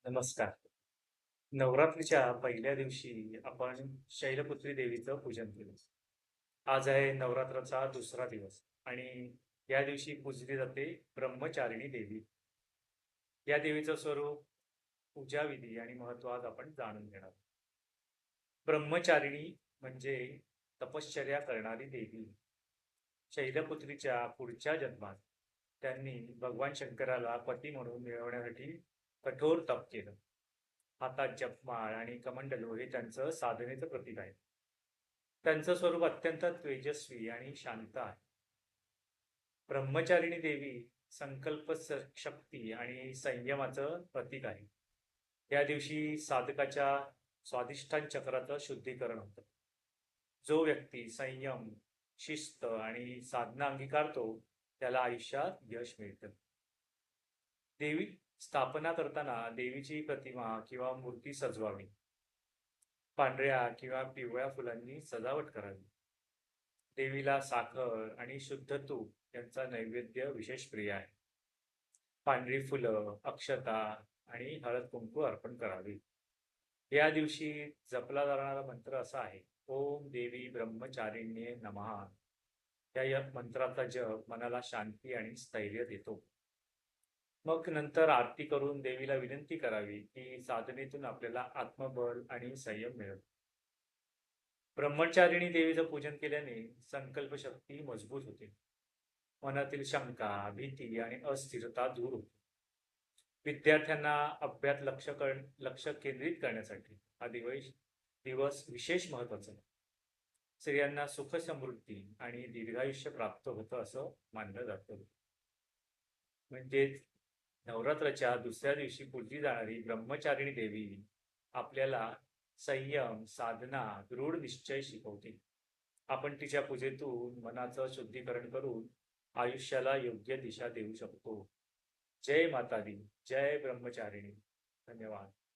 नमस्कार. नवरात्रीच्या पहिल्या दिवशी आपण शैलपुत्री देवीचं पूजन केलं. आज आहे नवरात्राचा दुसरा दिवस आणि या दिवशी पूजली जाते ब्रह्मचारिणी देवी. या देवीचं स्वरूप, पूजाविधी आणि महत्त्व आज आपण जाणून घेणार. ब्रह्मचारिणी म्हणजे तपश्चर्या करणारी देवी. शैलपुत्रीच्या पुढच्या जन्मात त्यांनी भगवान शंकराला पती म्हणून मिळवण्यासाठी कठोर तप केलं. हातात जपमाळ आणि कमंडलू हे त्यांचं साधनेचं प्रतीक आहे. त्यांचं स्वरूप अत्यंत तेजस्वी आणि शांत आहे. ब्रह्मचारिणी देवी संकल्प शक्ती आणि संयमाचं प्रतीक आहे. या दिवशी साधकाच्या स्वाधिष्ठान चक्राचं शुद्धीकरण होतं. जो व्यक्ती संयम, शिस्त आणि साधना अंगीकारतो त्याला आयुष्यात यश मिळतं. देवी स्थापना करताना देवीची प्रतिमा किंवा मूर्ती सजवावी. पांढऱ्या किंवा पिवळ्या फुलांनी सजावट करावी. देवीला साखर आणि शुद्ध तूप यांचा नैवेद्य विशेष प्रिय आहे. पांढरी फुलं, अक्षता आणि हळद-कुंकू अर्पण करावी. या दिवशी जपला जाणारा मंत्र असा आहे, ओम देवी ब्रह्मचारिण्ये नमः. या मंत्राचा जप मनाला शांती आणि स्थैर्य देतो. मग नंतर आरती करून देवीला विनंती करावी, की साधनेतून आपल्याला आत्मबल आणि संयम मिळेल. ब्रह्मचारिणी देवीचं पूजन केल्याने संकल्पशक्ती मजबूत होते. मनातील शंका, भीती आणि अस्थिरता दूर होते. विद्यार्थ्यांना अभ्यास लक्ष केंद्रित करण्यासाठी हा दिवस विशेष महत्त्वाचा आहे. स्त्रियांना सुख समृद्धी आणि दीर्घायुष्य प्राप्त होतं असं मानलं जातं. म्हणजेच नवरात्राच्या दुसऱ्या दिवशी पूजली जाणारी ब्रह्मचारिणी देवी आपल्याला संयम, साधना, दृढ निश्चय शिकवते. आपण तिच्या पूजेतून मनाचं शुद्धीकरण करून आयुष्याला योग्य दिशा देऊ शकतो. जय माता दी, जय ब्रह्मचारिणी. धन्यवाद.